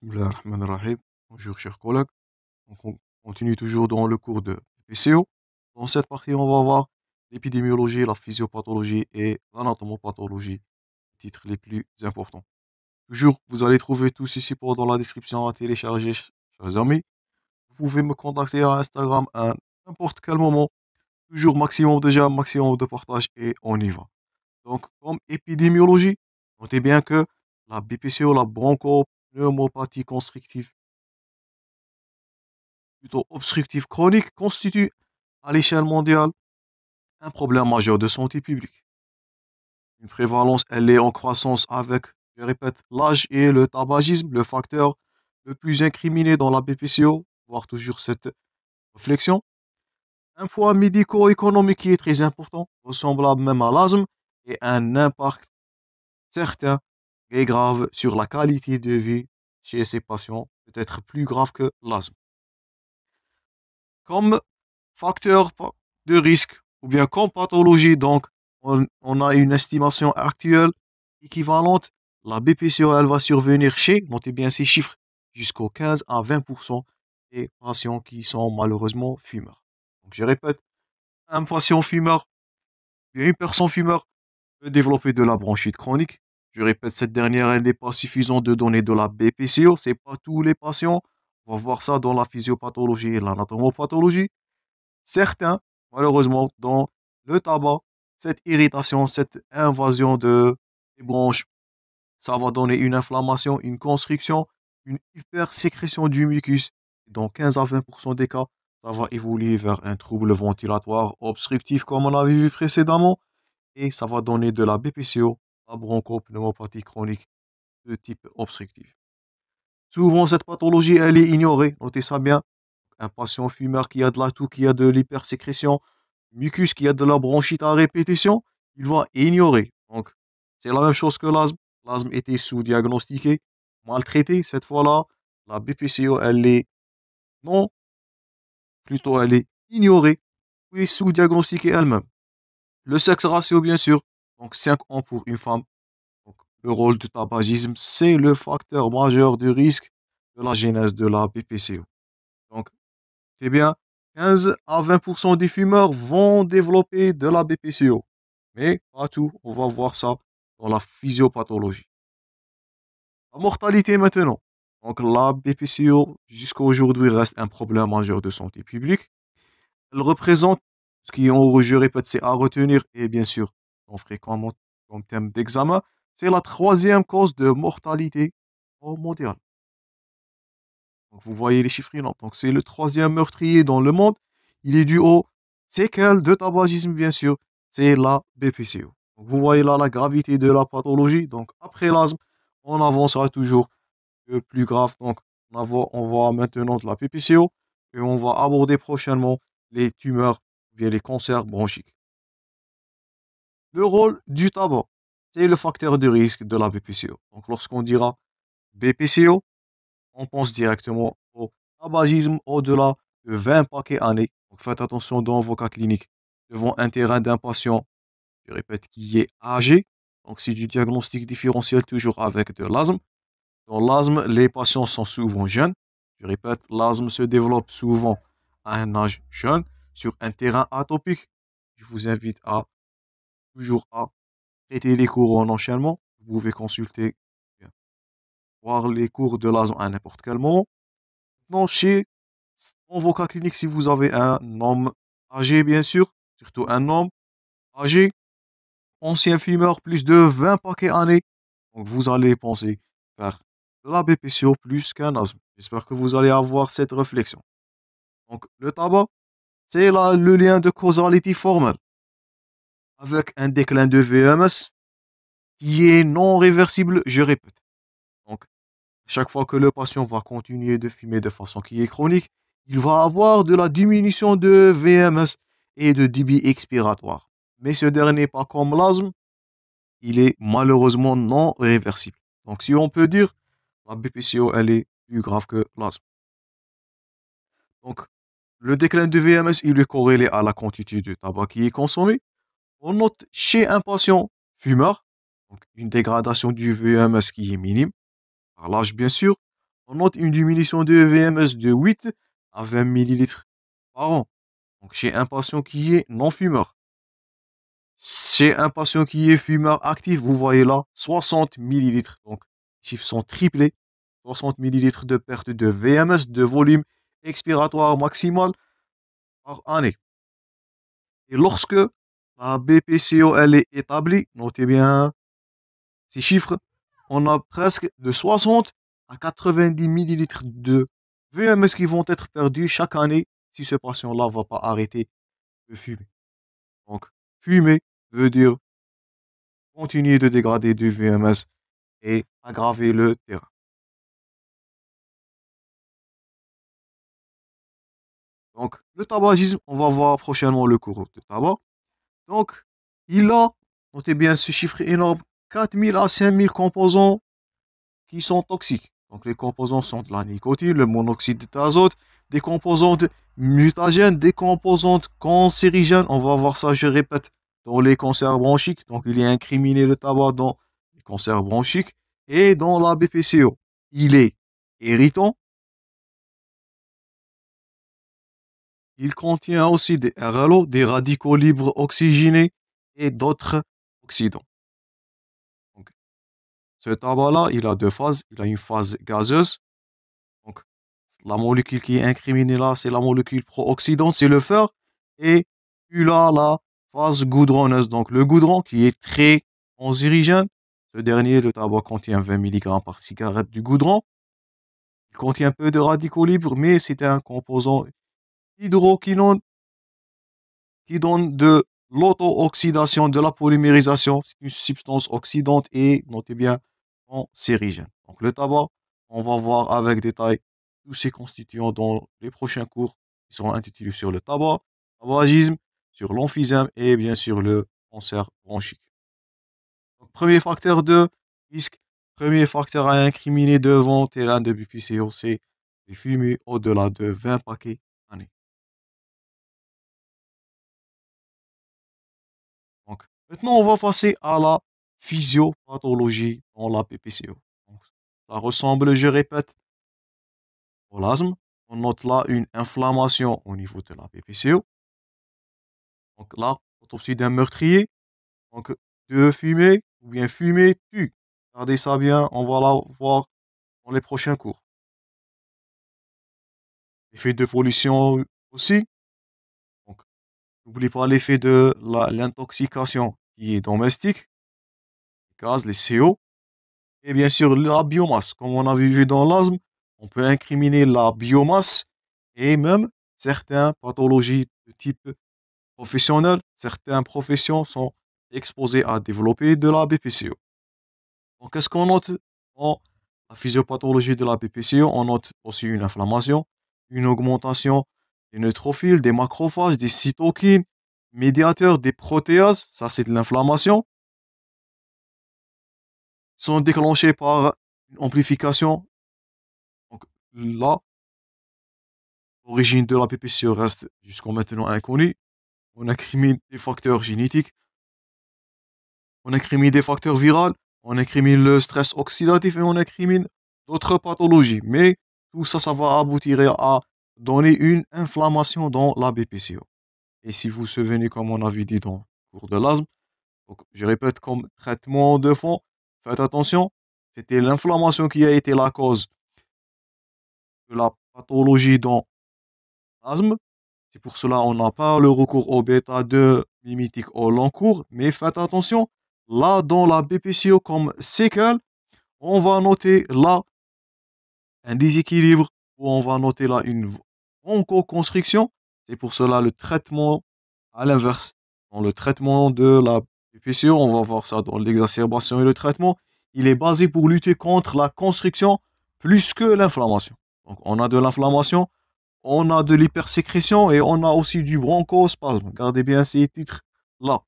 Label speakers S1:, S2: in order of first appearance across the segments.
S1: Bismillah ar-Rahman ar-Rahim. Bonjour chers collègues. Donc, on continue toujours dans le cours de PCO. Dans cette partie, on va voir l'épidémiologie, la physiopathologie et l'anatomopathologie, titres les plus importants. Toujours, vous allez trouver tout ceci dans la description à télécharger, chers amis. Vous pouvez me contacter à Instagram à n'importe quel moment. Toujours maximum déjà, maximum de partage et on y va. Donc, comme épidémiologie, notez bien que la BPCO, la bronchopneumopathie constrictive, plutôt obstructive chronique, constitue à l'échelle mondiale un problème majeur de santé publique. Une prévalence, elle est en croissance avec, je répète, l'âge et le tabagisme, le facteur le plus incriminé dans la BPCO, voire toujours cette réflexion. Un poids médico-économique qui est très important, ressemblable même à l'asthme, et un impact certain et grave sur la qualité de vie chez ces patients, peut-être plus grave que l'asthme. Comme facteur de risque ou bien comme pathologie, donc on a une estimation actuelle équivalente. La BPCO, elle va survenir chez, notez bien ces chiffres, jusqu'au 15 à 20% des patients qui sont malheureusement fumeurs. Donc je répète, un patient fumeur, bien une personne fumeur peut développer de la bronchite chronique. Je répète, cette dernière, elle n'est pas suffisante de donner de la BPCO. C'est pas tous les patients. On va voir ça dans la physiopathologie et l'anatomopathologie. Certains, malheureusement, dans le tabac, cette irritation, cette invasion des bronches, ça va donner une inflammation, une constriction, une hypersécrétion du mucus. Dans 15 à 20% des cas, ça va évoluer vers un trouble ventilatoire obstructif, comme on avait vu précédemment, et ça va donner de la BPCO, la bronchopneumopathie chronique de type obstructif. Souvent, cette pathologie, elle est ignorée. Notez ça bien. Un patient fumeur qui a de la toux, qui a de l'hypersécrétion, mucus, qui a de la bronchite à répétition, il va ignorer. Donc, c'est la même chose que l'asthme. L'asthme était sous-diagnostiqué, maltraité. Cette fois-là, la BPCO, elle est non, plutôt elle est ignorée, puis sous-diagnostiquée elle-même. Le sexe ratio, bien sûr. Donc, 5 ans pour une femme. Donc, le rôle du tabagisme, c'est le facteur majeur de risque de la genèse de la BPCO. Donc, c'est bien, 15 à 20% des fumeurs vont développer de la BPCO. Mais pas tout, on va voir ça dans la physiopathologie. La mortalité maintenant. Donc la BPCO jusqu'à aujourd'hui reste un problème majeur de santé publique. Elle représente ce qui, je répète, c'est à retenir et bien sûr, on fréquemment comme thème d'examen, c'est la troisième cause de mortalité au mondial. Donc vous voyez les chiffres énormes. Donc c'est le troisième meurtrier dans le monde. Il est dû au séquelles de tabagisme, bien sûr. C'est la BPCO. Donc vous voyez là la gravité de la pathologie. Donc après l'asthme, on avancera toujours le plus grave. Donc on voit maintenant de la BPCO et on va aborder prochainement les tumeurs ou bien les cancers bronchiques. Le rôle du tabac, c'est le facteur de risque de la BPCO. Donc lorsqu'on dira BPCO, on pense directement au tabagisme au-delà de 20 paquets années. Donc faites attention dans vos cas cliniques devant un terrain d'un patient, je répète, qui est âgé. Donc c'est du diagnostic différentiel toujours avec de l'asthme. Dans l'asthme, les patients sont souvent jeunes. Je répète, l'asthme se développe souvent à un âge jeune sur un terrain atopique. Je vous invite à toujours à traiter les cours en enchaînement. Vous pouvez consulter, voir les cours de l'asthme à n'importe quel moment. Non, dans vos cas cliniques, si vous avez un homme âgé, bien sûr, surtout un homme âgé, ancien fumeur, plus de 20 paquets années, donc vous allez penser faire de la BPCO plus qu'un asthme. J'espère que vous allez avoir cette réflexion. Donc, le tabac, c'est là le lien de causalité formel avec un déclin de VMS qui est non réversible, je répète. Donc, chaque fois que le patient va continuer de fumer de façon qui est chronique, il va avoir de la diminution de VMS et de débit expiratoire. Mais ce dernier, pas comme l'asthme, il est malheureusement non réversible. Donc si on peut dire, la BPCO, elle est plus grave que l'asthme. Donc le déclin de VMS, il est corrélé à la quantité de tabac qui est consommé. On note chez un patient fumeur, donc une dégradation du VMS qui est minime, par l'âge bien sûr. on note une diminution de VMS de 8 à 20 millilitres par an. Donc, chez un patient qui est non-fumeur. Chez un patient qui est fumeur actif, vous voyez là, 60 millilitres. Donc, les chiffres sont triplés. 60 millilitres de perte de VMS, de volume expiratoire maximal par année. Et lorsque la BPCO elle est établie, notez bien ces chiffres, on a presque de 60 à 90 millilitres de VMS qui vont être perdus chaque année si ce patient-là ne va pas arrêter de fumer. Donc, fumer veut dire continuer de dégrader du VMS et aggraver le terrain. Donc, le tabagisme, on va voir prochainement le cours de tabac. Donc, il a, notez bien ce chiffre énorme, 4000 à 5000 composants qui sont toxiques. Donc, les composants sont de la nicotine, le monoxyde d'azote, des composantes mutagènes, des composantes cancérigènes. On va voir ça, je répète, dans les cancers bronchiques. Donc, il est incriminé le tabac dans les cancers bronchiques et dans la BPCO. Il est irritant. Il contient aussi des RLO, des radicaux libres oxygénés et d'autres oxydants. Donc, ce tabac-là, il a deux phases. Il a une phase gazeuse. Donc, la molécule qui est incriminée là, c'est la molécule pro-oxydante, c'est le fer. Et il a la phase goudronneuse. Donc, le goudron qui est très cancérigène. Ce dernier, le tabac contient 20 mg par cigarette du goudron. Il contient peu de radicaux libres, mais c'est un composant hydroquinone qui donne de l'auto-oxydation, de la polymérisation. C'est une substance oxydante et, notez bien, cancérigène. Donc le tabac, on va voir avec détail tous ces constituants dans les prochains cours qui seront intitulés sur le tabac, tabagisme, sur l'emphysème et bien sûr le cancer bronchique. Donc, premier facteur de risque, premier facteur à incriminer devant terrain de BPCO, c'est les fumées au-delà de 20 paquets année. Donc, maintenant, on va passer à la physiopathologie dans la PPCO. Donc, ça ressemble, je répète, au l'asthme. On note là une inflammation au niveau de la PPCO. Donc là, autopsie d'un meurtrier. Donc, de fumer ou bien fumer tue. Regardez ça bien, on va la voir dans les prochains cours. Effet de pollution aussi. Donc, n'oubliez pas l'effet de l'intoxication qui est domestique, les gaz, les CO. Et bien sûr, la biomasse. Comme on a vu dans l'asthme, on peut incriminer la biomasse et même certaines pathologies de type professionnel. Certaines professions sont exposées à développer de la BPCO. Donc, qu'est-ce qu'on note dans la physiopathologie de la BPCO? On note aussi une inflammation, une augmentation des neutrophiles, des macrophages, des cytokines, médiateurs, des protéases. Ça, c'est de l'inflammation. Sont déclenchés par une amplification. Donc là, l'origine de la PPCE reste jusqu'à maintenant inconnue. On incrimine des facteurs génétiques, on incrimine des facteurs viraux, on incrimine le stress oxydatif et on incrimine d'autres pathologies. Mais tout ça, ça va aboutir à donner une inflammation dans la BPCO. Et si vous vous souvenez, comme on avait dit dans le cours de l'asthme, donc je répète, comme traitement de fond, faites attention, c'était l'inflammation qui a été la cause de la pathologie dans l'asthme. C'est pour cela qu'on n'a pas le recours au bêta-2 mimétique au long cours. Mais faites attention, là, dans la BPCO comme séquelle, on va noter là un déséquilibre ou on va noter là une bronchoconstriction. C'est pour cela le traitement à l'inverse. Dans le traitement de la BPCO, on va voir ça dans l'exacerbation et le traitement. Il est basé pour lutter contre la constriction plus que l'inflammation. Donc on a de l'inflammation, on a de l'hypersécrétion et on a aussi du bronchospasme. Gardez bien ces titres-là.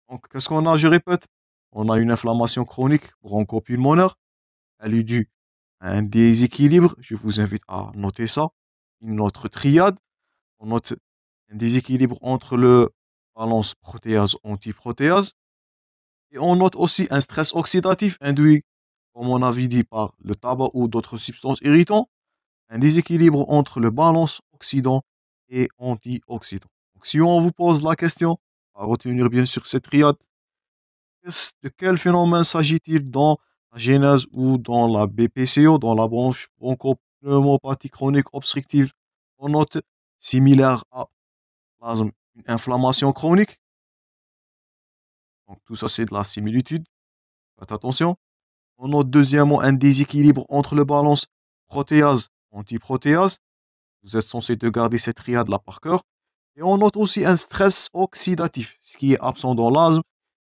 S1: Donc, qu'est-ce qu'on a? Je répète. On a une inflammation chronique bronchopulmonaire. Elle est due à un déséquilibre. Je vous invite à noter ça. Une autre triade. On note un déséquilibre entre le balance protéase-antiprotéase. Et on note aussi un stress oxydatif induit comme on avait dit, par le tabac ou d'autres substances irritantes, un déséquilibre entre le balance oxydant et antioxydant. Donc, si on vous pose la question, à retenir bien sûr cette triade, de quel phénomène s'agit-il dans la genèse ou dans la BPCO, dans la branche bronchopneumopathie chronique obstructive? On note similaire à l'asthme, une inflammation chronique. Donc tout ça, c'est de la similitude. Faites attention. On note deuxièmement un déséquilibre entre le balance protéase-antiprotéase. Vous êtes censé de garder cette triade-là par cœur. Et on note aussi un stress oxydatif, ce qui est absent dans l'asthme.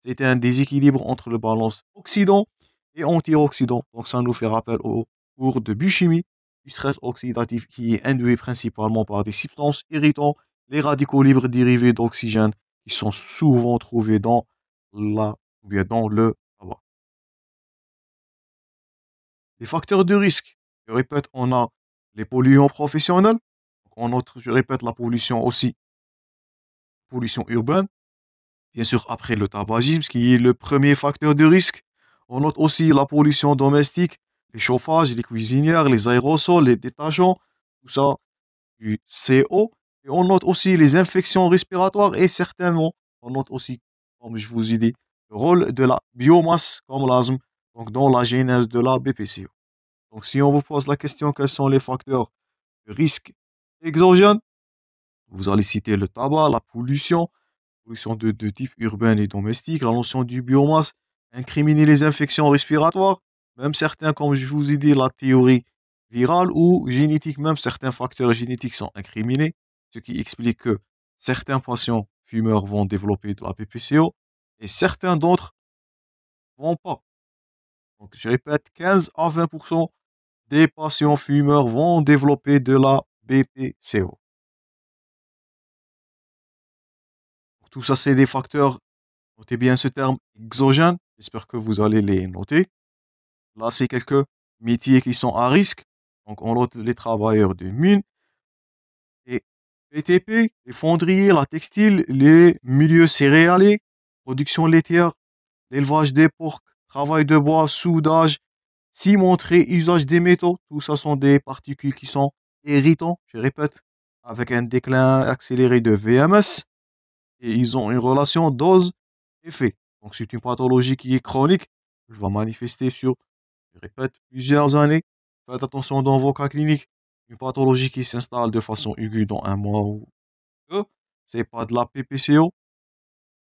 S1: C'était un déséquilibre entre le balance oxydant et antioxydant. Donc ça nous fait rappel au cours de biochimie du stress oxydatif qui est induit principalement par des substances irritantes, les radicaux libres dérivés d'oxygène qui sont souvent trouvés dans la ou bien dans le tabac. Les facteurs de risque. Je répète, on a les polluants professionnels. On note, je répète, la pollution aussi, pollution urbaine. Bien sûr, après le tabagisme, ce qui est le premier facteur de risque. On note aussi la pollution domestique, les chauffages, les cuisinières, les aérosols, les détachants, tout ça, du CO. Et on note aussi les infections respiratoires et certainement, on note aussi, comme je vous ai dit, le rôle de la biomasse comme l'asthme, donc dans la genèse de la BPCO. Donc si on vous pose la question quels sont les facteurs de risque exogènes, vous allez citer le tabac, la pollution de type urbain et domestique, la notion du biomasse, incriminer les infections respiratoires, même certains, comme je vous ai dit, la théorie virale ou génétique, même certains facteurs génétiques sont incriminés, ce qui explique que certains patients fumeurs vont développer de la PPCO et certains d'autres vont pas. Donc, je répète, 15 à 20% des patients fumeurs vont développer de la BPCO. Tout ça, c'est des facteurs. Notez bien ce terme exogène. J'espère que vous allez les noter. Là, c'est quelques métiers qui sont à risque. Donc, on note les travailleurs de mine et BTP, les fondriers, la textile, les milieux céréaliers, production laitière, l'élevage des porcs, travail de bois, soudage, cimenterie, usage des métaux. Tout ça sont des particules qui sont irritants, je répète, avec un déclin accéléré de VMS. Et ils ont une relation dose-effet. Donc, c'est une pathologie qui est chronique. Elle va manifester sur, je répète, plusieurs années. Faites attention dans vos cas cliniques. Une pathologie qui s'installe de façon aiguë dans un mois ou deux, c'est pas de la PPCO.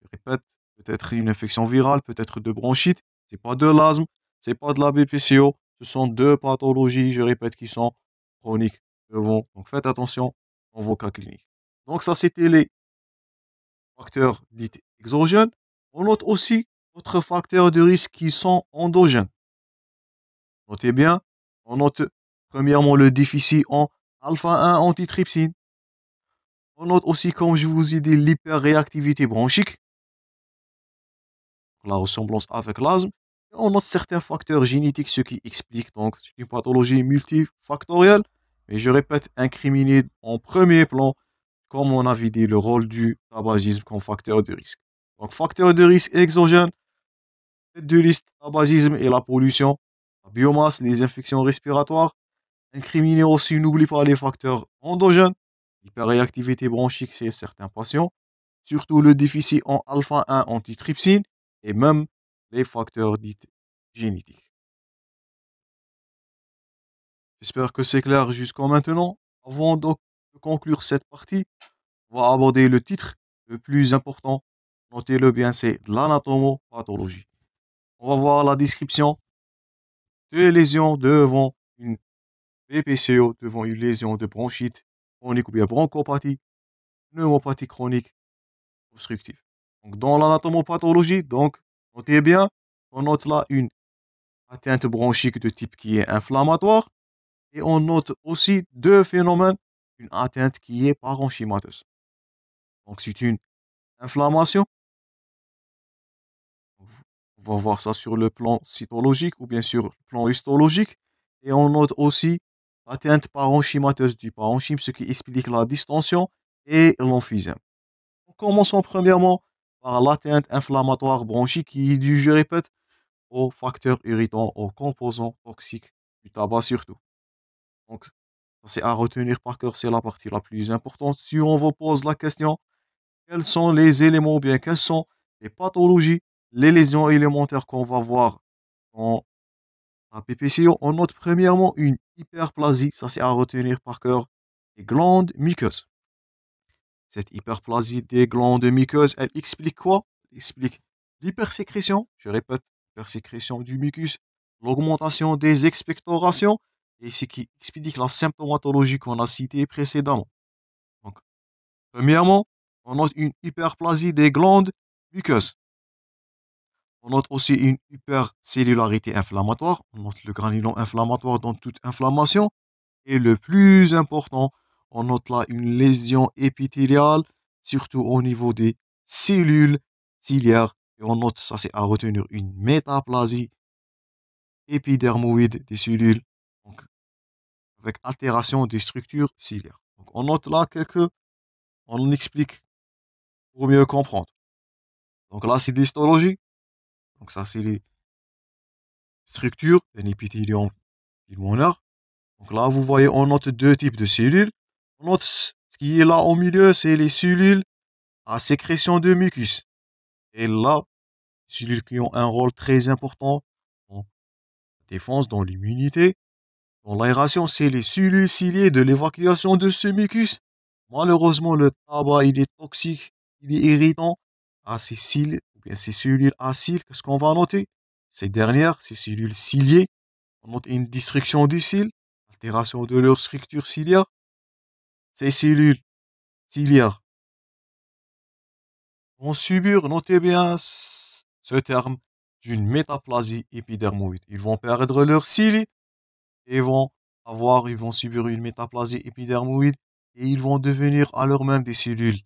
S1: Je répète, peut-être une infection virale, peut-être de bronchite. C'est pas de l'asthme, c'est pas de la BPCO. Ce sont deux pathologies, je répète, qui sont chroniques devant. Donc, faites attention dans vos cas cliniques. Donc, ça, c'était les facteurs dits exogènes. On note aussi d'autres facteurs de risque qui sont endogènes. Notez bien, on note premièrement le déficit en alpha-1 antitrypsine. On note aussi, comme je vous ai dit, l'hyperréactivité bronchique, la ressemblance avec l'asthme. Et on note certains facteurs génétiques, ce qui explique donc c'est une pathologie multifactorielle. Mais je répète, incriminé en premier plan, comme on avait dit, le rôle du tabagisme comme facteur de risque. Donc, facteur de risque exogène, tête de liste, tabagisme et la pollution, la biomasse, les infections respiratoires. Incriminer aussi, n'oublie pas les facteurs endogènes, l'hyperréactivité bronchique chez certains patients, surtout le déficit en alpha-1 antitrypsine et même les facteurs dits génétiques. J'espère que c'est clair jusqu'à maintenant. Avant donc de conclure cette partie, on va aborder le titre le plus important. Notez-le bien, c'est l'anatomopathologie. On va voir la description de lésions devant une BPCO, devant une lésion de bronchite chronique ou bien bronchopathie, pneumopathie chronique obstructive. Donc, dans l'anatomopathologie, donc, notez bien, on note là une atteinte bronchique de type qui est inflammatoire et on note aussi deux phénomènes, une atteinte qui est parenchymateuse. Donc, c'est une inflammation. On va voir ça sur le plan cytologique ou bien sur le plan histologique. Et on note aussi l'atteinte parenchymateuse du parenchyme, ce qui explique la distension et l'emphysème. Commençons premièrement par l'atteinte inflammatoire bronchique qui est due, je répète, aux facteurs irritants, aux composants toxiques du tabac surtout. Donc, ça, c'est à retenir par cœur, c'est la partie la plus importante. Si on vous pose la question, quels sont les éléments ou bien quelles sont les pathologies, les lésions élémentaires qu'on va voir dans la PPCO, on note premièrement une hyperplasie, ça c'est à retenir par cœur, des glandes muqueuses. Cette hyperplasie des glandes muqueuses, elle explique quoi? Elle explique l'hypersécrétion, je répète, l'hypersécrétion du mucus, l'augmentation des expectorations, et ce qui explique la symptomatologie qu'on a citée précédemment. Donc, premièrement, on note une hyperplasie des glandes muqueuses. On note aussi une hypercellularité inflammatoire. On note le granulon inflammatoire dans toute inflammation. Et le plus important, on note là une lésion épithéliale, surtout au niveau des cellules ciliaires. Et on note, ça c'est à retenir, une métaplasie épidermoïde des cellules, donc avec altération des structures ciliaires. Donc on note là on explique pour mieux comprendre. Donc là c'est l'histologie. Donc ça c'est les structures d'un épithélium pulmonaire. Donc là vous voyez, on note deux types de cellules. On note ce qui est là au milieu, c'est les cellules à sécrétion de mucus. Et là, cellules qui ont un rôle très important dans la défense, dans l'immunité, dans l'aération, c'est les cellules ciliées de l'évacuation de ce mucus. Malheureusement, le tabac, il est toxique, il est irritant à ces cils, ou bien ces cellules à cils. Qu'est-ce qu'on va noter? Ces dernières, ces cellules ciliées, on note une destruction du cil, altération de leur structure ciliaire. Ces cellules ciliaires vont subir, notez bien ce terme, d'une métaplasie épidermoïde. Ils vont perdre leur cils et ils vont subir une métaplasie épidermoïde et ils vont devenir alors même des cellules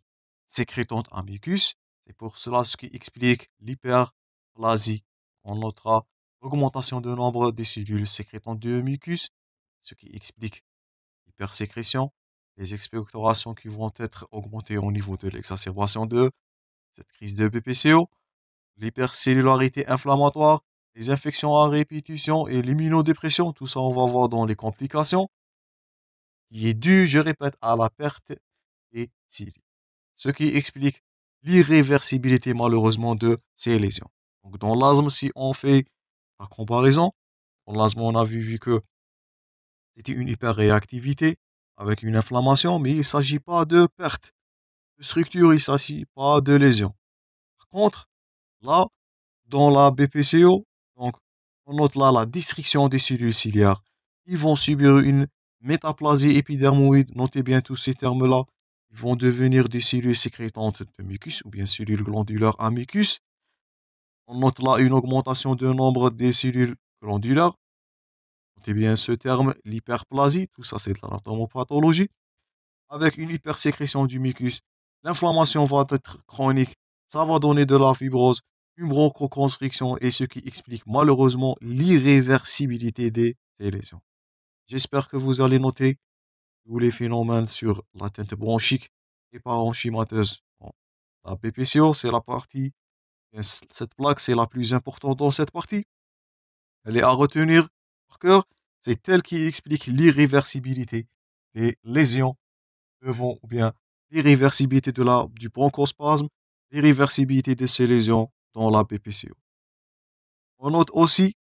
S1: sécrétantes à mucus. C'est pour cela ce qui explique l'hyperplasie. On notera augmentation de nombre des cellules sécrétantes de mucus, ce qui explique l'hypersécrétion, les expectorations qui vont être augmentées au niveau de l'exacerbation de cette crise de BPCO, l'hypercellularité inflammatoire, les infections à répétition et l'immunodépression, tout ça on va voir dans les complications, qui est dû, je répète, à la perte des cils. Ce qui explique l'irréversibilité malheureusement de ces lésions. Donc dans l'asthme, si on fait la comparaison, dans l'asthme on a vu que c'était une hyperréactivité avec une inflammation, mais il ne s'agit pas de perte de structure, il ne s'agit pas de lésion. Par contre, là, dans la BPCO, donc, on note là la destruction des cellules ciliaires. Ils vont subir une métaplasie épidermoïde. Notez bien tous ces termes-là. Ils vont devenir des cellules sécrétantes de mucus ou bien cellules glandulaires à mucus. On note là une augmentation du nombre des cellules glandulaires. Notez bien ce terme, l'hyperplasie. Tout ça, c'est de l'anatomopathologie. Avec une hypersécrétion du mucus, l'inflammation va être chronique. Ça va donner de la fibrose, une bronchoconstriction et ce qui explique malheureusement l'irréversibilité des lésions. J'espère que vous allez noter tous les phénomènes sur l'atteinte bronchique et parenchymateuse. Bon, la PPCO, c'est la partie, cette plaque, c'est la plus importante dans cette partie. Elle est à retenir par cœur. C'est elle qui explique l'irréversibilité des lésions devant, ou bien l'irréversibilité du bronchospasme, l'irréversibilité de ces lésions dans la BPCO. On note aussi,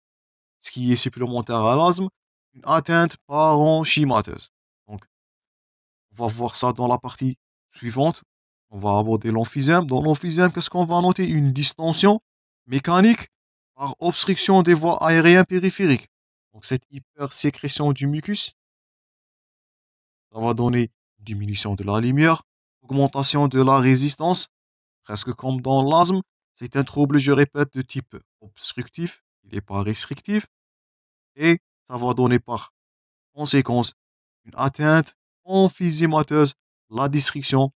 S1: ce qui est supplémentaire à l'asthme, une atteinte parenchymateuse. Donc, on va voir ça dans la partie suivante. On va aborder l'emphysème. Dans l'emphysème, qu'est-ce qu'on va noter? Une distension mécanique par obstruction des voies aériennes périphériques. Donc, cette hypersécrétion du mucus, ça va donner une diminution de la lumière, augmentation de la résistance, presque comme dans l'asthme. C'est un trouble, je répète, de type obstructif, il n'est pas restrictif, et ça va donner par conséquence une atteinte emphysémateuse, la destruction,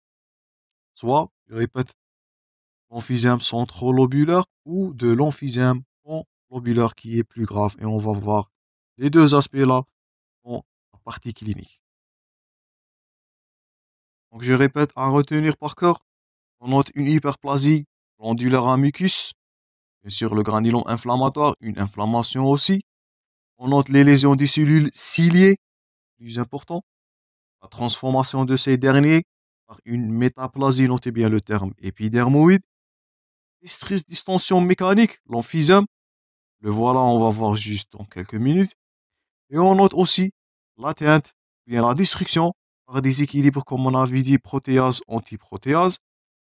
S1: soit, je répète, l'emphysème centrolobulaire ou de l'emphysème conlobulaire qui est plus grave. Et on va voir les deux aspects-là en partie clinique. Donc je répète, à retenir par cœur, on note une hyperplasie glandulaire à mucus, Bien sûr, le granulome inflammatoire, une inflammation aussi. On note les lésions des cellules ciliées, plus important. La transformation de ces derniers par une métaplasie, notez bien le terme épidermoïde. Distension mécanique, l'emphysème. Le voilà, on va voir juste dans quelques minutes. Et on note aussi l'atteinte, bien la destruction par des équilibres, comme on avait dit, protéase, antiprotéase.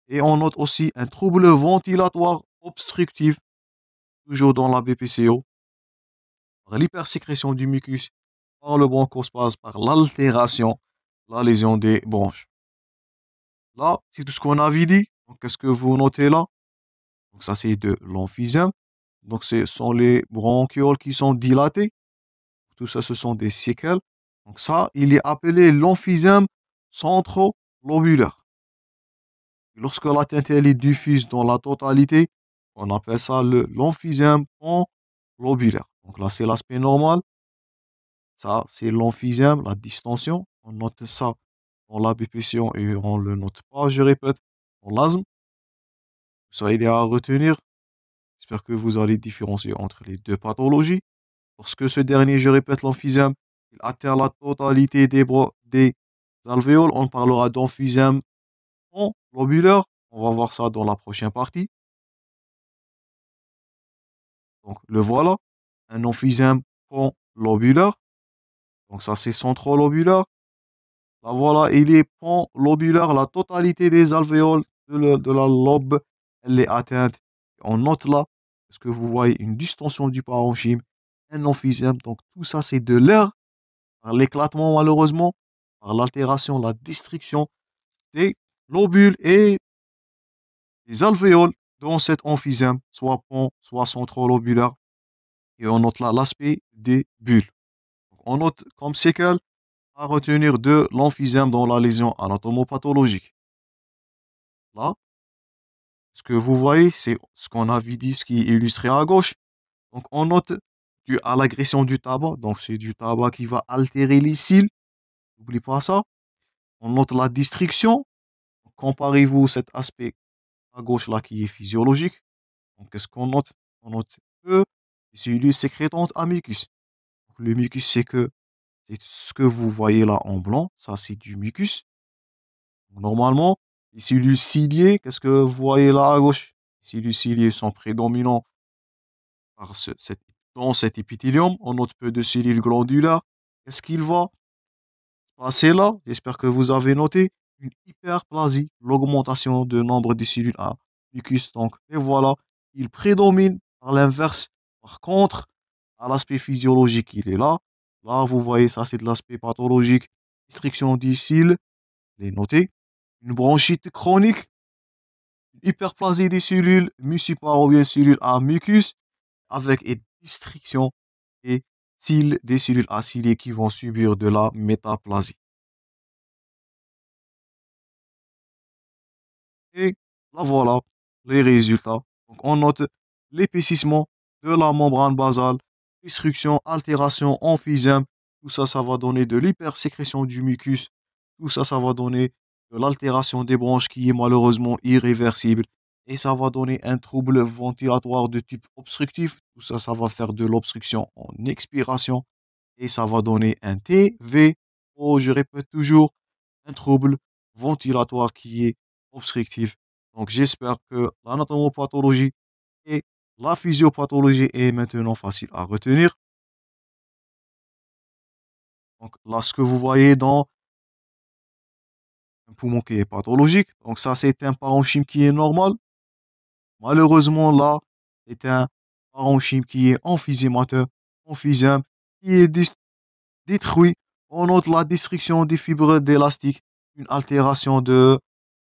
S1: Et on note aussi un trouble ventilatoire obstructif, toujours dans la BPCO, par l'hypersécrétion du mucus, par le bronchospasme, par l'altération, la lésion des bronches. Là, c'est tout ce qu'on avait dit. Donc, qu'est-ce que vous notez là? Donc, ça, c'est de l'emphysème. Donc, ce sont les bronchioles qui sont dilatées. Tout ça, ce sont des séquelles. Donc, ça, il est appelé l'emphysème centrolobulaire. Lorsque l'atteinte elle est diffuse dans la totalité, on appelle ça l'emphysème panlobulaire. Donc là, c'est l'aspect normal. Ça, c'est l'emphysème, la distension. On note ça dans la BPCO et on ne le note pas, je répète, dans l'asthme. Ça, il est à retenir. J'espère que vous allez différencier entre les deux pathologies. Lorsque ce dernier, je répète, l'emphysème, il atteint la totalité des alvéoles, on parlera d'emphysème panlobulaire. On va voir ça dans la prochaine partie. Donc, le voilà, un emphysème panlobulaire. Donc, ça, c'est centrolobulaire. Là, voilà, il est panlobulaire. La totalité des alvéoles de la lobe, elle est atteinte. On note là, parce que vous voyez une distension du parenchyme, un emphysème. Donc, tout ça, c'est de l'air par l'éclatement, malheureusement, par l'altération, la destruction des lobules et des alvéoles dans cet emphysème, soit pont, soit centrolobulaire. Et on note là l'aspect des bulles. Donc, on note comme séquelle à retenir de l'emphysème dans la lésion anatomopathologique. Là, ce que vous voyez, c'est ce qu'on avait dit, ce qui est illustré à gauche. Donc, on note dû à l'agression du tabac. Donc, c'est du tabac qui va altérer les cils. N'oubliez pas ça. On note la destruction. Comparez-vous cet aspect à gauche là qui est physiologique. Donc, qu'est-ce qu'on note? On note que les cellules sécrétantes à mucus. Donc, le mucus, c'est ce que vous voyez là en blanc. Ça, c'est du mucus. Normalement, les cellules ciliées, qu'est-ce que vous voyez là à gauche? Les cellules ciliées sont prédominantes par dans cet épithélium. On note peu de cellules glandulaires. Qu'est-ce qu'il va passer là? J'espère que vous avez noté une hyperplasie, l'augmentation de nombre de cellules à mucus. Donc, et voilà, il prédomine par l'inverse. Par contre, à l'aspect physiologique, il est là. Là, vous voyez, ça, c'est de l'aspect pathologique. Restriction des cils, les noter. Une bronchite chronique, une hyperplasie des cellules mucipares ou bien cellules à mucus, avec une restriction et cils des cellules à ciliées qui vont subir de la métaplasie. Et là voilà les résultats. Donc on note l'épaississement de la membrane basale, destruction, altération, emphysème. Tout ça, ça va donner de l'hypersécrétion du mucus. Tout ça, ça va donner de l'altération des bronches qui est malheureusement irréversible. Et ça va donner un trouble ventilatoire de type obstructif. Tout ça, ça va faire de l'obstruction en expiration. Et ça va donner un TVO, je répète toujours, un trouble ventilatoire qui est obstructif. Donc j'espère que l'anatomopathologie et la physiopathologie est maintenant facile à retenir. Donc là, ce que vous voyez dans un poumon qui est pathologique, donc ça c'est un parenchyme qui est normal. Malheureusement là, c'est un parenchyme qui est emphysémateur, emphysème, qui est détruit. On note la destruction des fibres d'élastique, une altération de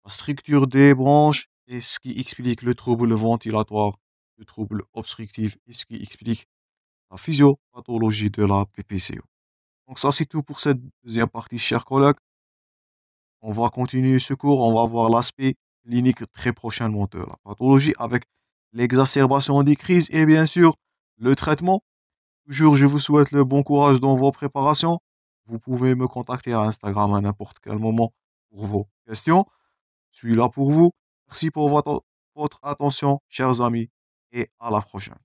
S1: la structure des branches, et ce qui explique le trouble ventilatoire, le trouble obstructif, et ce qui explique la physiopathologie de la PPCO. Donc ça, c'est tout pour cette deuxième partie, chers collègues. On va continuer ce cours, on va voir l'aspect clinique très prochainement de la pathologie avec l'exacerbation des crises et bien sûr le traitement. Toujours, je vous souhaite le bon courage dans vos préparations. Vous pouvez me contacter à Instagram à n'importe quel moment pour vos questions. Je suis là pour vous. Merci pour votre attention, chers amis. et à la prochaine.